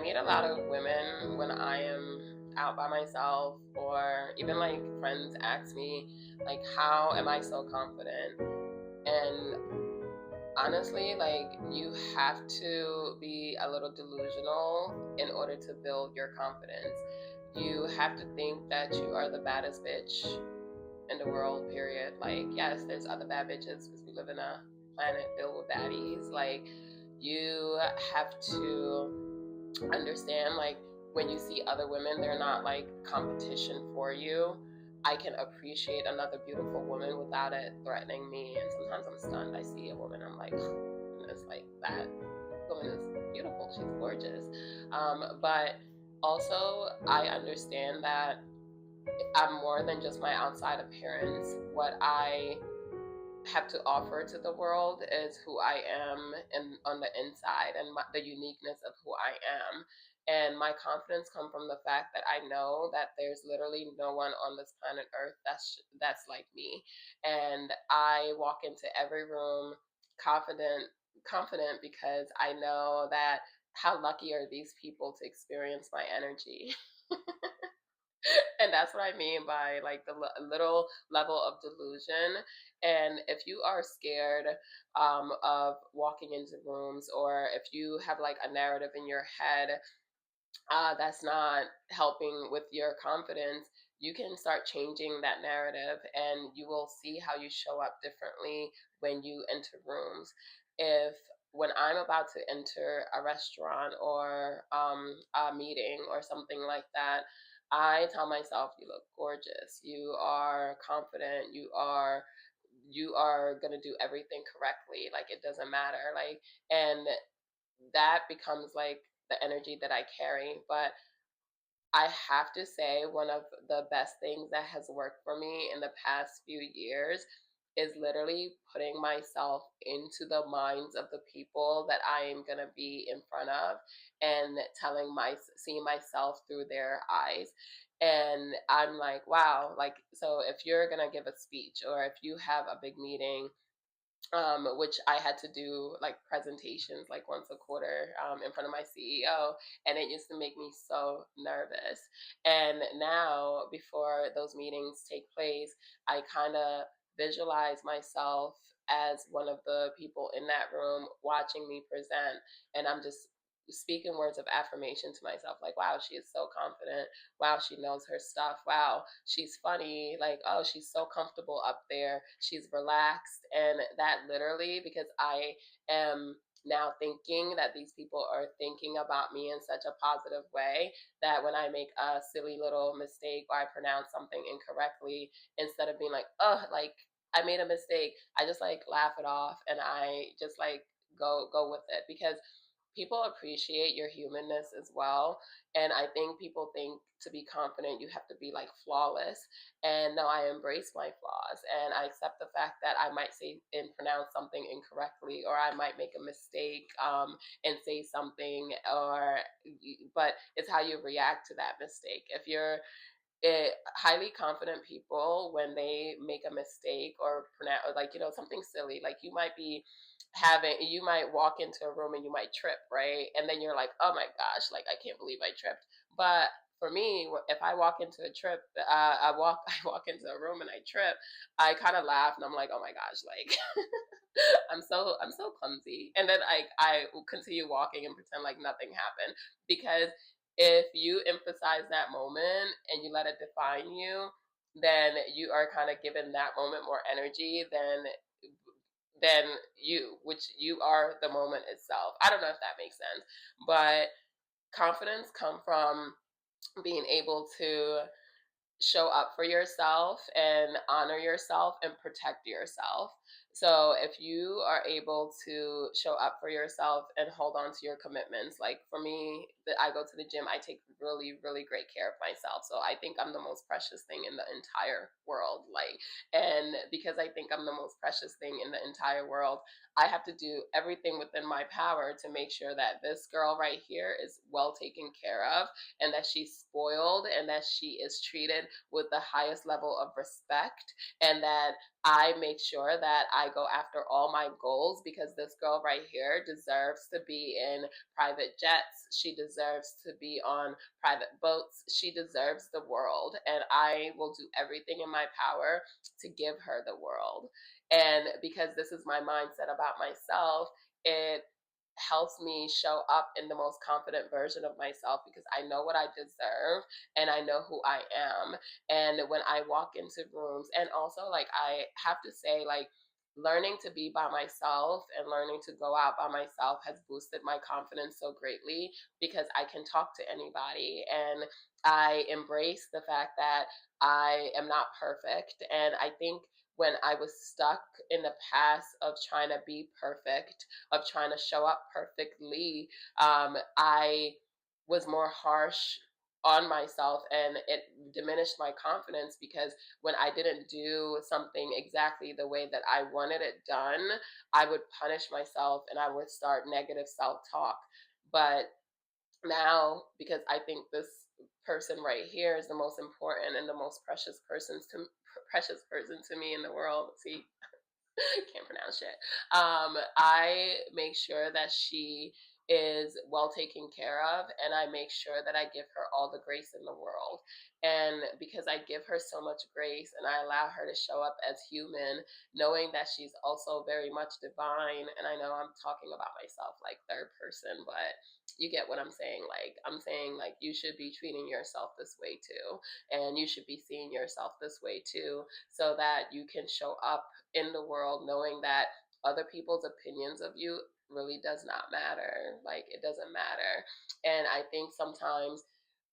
meet a lot of women when I am out by myself, or even like friends ask me, like, how am I so confident? And honestly, like, you have to be a little delusional in order to build your confidence. You have to think that you are the baddest bitch in the world, period. Like, yes, there's other bad bitches because we live in a planet filled with baddies. Like, you have to understand, like, when you see other women, they're not like competition for you. I can appreciate another beautiful woman without it threatening me. And sometimes I'm stunned. I see a woman, I'm like, goodness, like, that woman is beautiful. She's gorgeous. But also, I understand that I'm more than just my outside appearance. What I have to offer to the world is who I am and on the inside, and the uniqueness of who I am. And my confidence comes from the fact that I know that there's literally no one on this planet Earth that's like me. And I walk into every room confident, confident because I know that how lucky are these people to experience my energy. And that's what I mean by like the little level of delusion. And if you are scared of walking into rooms, or if you have like a narrative in your head that's not helping with your confidence, you can start changing that narrative, and you will see how you show up differently when you enter rooms. If when I'm about to enter a restaurant or a meeting or something like that, I tell myself, "You look gorgeous. You are confident. You are gonna do everything correctly. Like, it doesn't matter." Like, and that becomes like the energy that I carry. But I have to say, one of the best things that has worked for me in the past few years is literally putting myself into the minds of the people that I am going to be in front of, and seeing myself through their eyes. And I'm like, wow, like, so if you're going to give a speech, or if you have a big meeting, which I had to do like presentations like once a quarter in front of my CEO, and it used to make me so nervous. And now, before those meetings take place, I kind of visualize myself as one of the people in that room watching me present, and I'm just speaking words of affirmation to myself, like, wow, she is so confident. Wow, she knows her stuff. Wow, she's funny. Like, oh, she's so comfortable up there. She's relaxed. And that literally, because I am now thinking that these people are thinking about me in such a positive way, that when I make a silly little mistake or I pronounce something incorrectly, instead of being like, oh, like, I made a mistake, I just like laugh it off, and I just like go with it, because people appreciate your humanness as well. And I think people think to be confident you have to be like flawless. And no, I embrace my flaws, and I accept the fact that I might say and pronounce something incorrectly, or I might make a mistake and say something, or but it's how you react to that mistake. If you're highly confident people, when they make a mistake or pronounce, like, something silly, like, you might walk into a room and you might trip, right? And then you're like, oh my gosh, like, I can't believe I tripped. But for me, if I walk into a trip, I walk into a room and I trip, I kind of laugh, and I'm like, oh my gosh, like, I'm so clumsy. And then I will continue walking and pretend like nothing happened, because if you emphasize that moment and you let it define you, then you are kind of giving that moment more energy than which you are the moment itself. I don't know if that makes sense, but confidence come from being able to show up for yourself and honor yourself and protect yourself. So if you are able to show up for yourself and hold on to your commitments, like for me, I go to the gym, I take really, really great care of myself. So I think I'm the most precious thing in the entire world. Like, and because I think I'm the most precious thing in the entire world, I have to do everything within my power to make sure that this girl right here is well taken care of, and that she's spoiled, and that she is treated with the highest level of respect, and that I make sure that I go after all my goals because this girl right here deserves to be in private jets. She deserves to be on private boats. She deserves the world. And I will do everything in my power to give her the world. And because this is my mindset about myself, it helps me show up in the most confident version of myself because I know what I deserve and I know who I am. And when I walk into rooms, and also, like, I have to say, like, learning to be by myself and learning to go out by myself has boosted my confidence so greatly because I can talk to anybody and I embrace the fact that I am not perfect. And I think when I was stuck in the past of trying to be perfect, of trying to show up perfectly, I was more harsh on myself and it diminished my confidence because when I didn't do something exactly the way that I wanted it done, I would punish myself and I would start negative self talk. But now, because I think this person right here is the most important and the most precious person to me in the world. See, can't pronounce it. I make sure that she is well taken care of, and I make sure that I give her all the grace in the world. And because I give her so much grace and I allow her to show up as human, knowing that she's also very much divine, and I know I'm talking about myself like third person, but you get what I'm saying. Like, I'm saying, like, you should be treating yourself this way too, and you should be seeing yourself this way too, so that you can show up in the world knowing that other people's opinions of you really does not matter. Like, it doesn't matter. And I think sometimes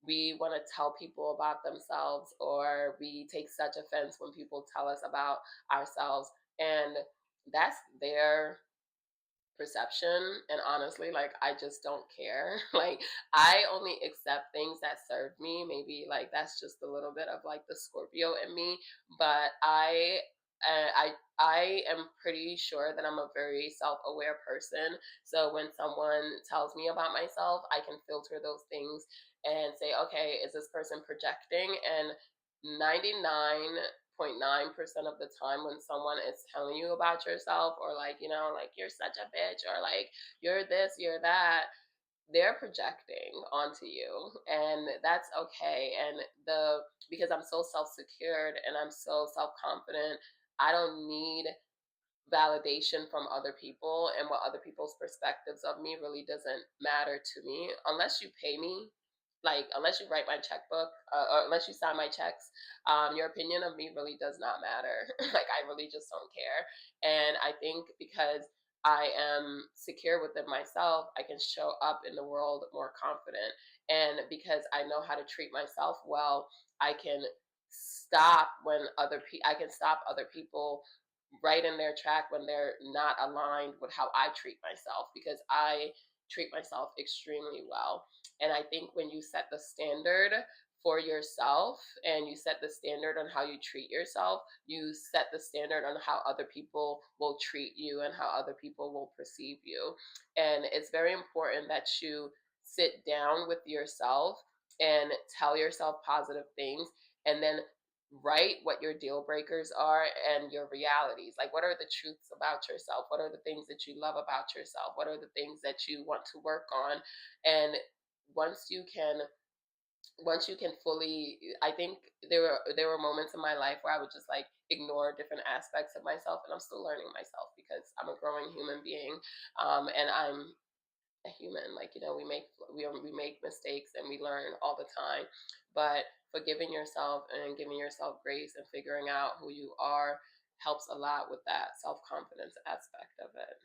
we want to tell people about themselves, or we take such offense when people tell us about ourselves. And that's their perception, and honestly, like, I just don't care. Like, I only accept things that serve me. Maybe, like, that's just a little bit of, like, the Scorpio in me, but I am pretty sure that I'm a very self-aware person. So when someone tells me about myself, I can filter those things and say, okay, is this person projecting? And 99.9% of the time when someone is telling you about yourself, or, like, like, you're such a bitch, or like, you're this, you're that, they're projecting onto you, and that's okay. And because I'm so self-secured and I'm so self-confident, I don't need validation from other people, and what other people's perspectives of me really doesn't matter to me unless you pay me. Like, unless you write my checkbook, or unless you sign my checks, your opinion of me really does not matter. Like, I really just don't care. And I think because I am secure within myself, I can show up in the world more confident. And because I know how to treat myself well, I can I can stop other people right in their track when they're not aligned with how I treat myself, because I treat myself extremely well. And I think when you set the standard for yourself and you set the standard on how you treat yourself, you set the standard on how other people will treat you and how other people will perceive you. And it's very important that you sit down with yourself and tell yourself positive things, and then write what your deal breakers are and your realities. Like, what are the truths about yourself? What are the things that you love about yourself? What are the things that you want to work on? And once you can fully, I think there were moments in my life where I would just, like, ignore different aspects of myself, and I'm still learning myself because I'm a growing human being, and I'm a human. Like, we make mistakes and we learn all the time. But forgiving yourself and giving yourself grace and figuring out who you are helps a lot with that self-confidence aspect of it.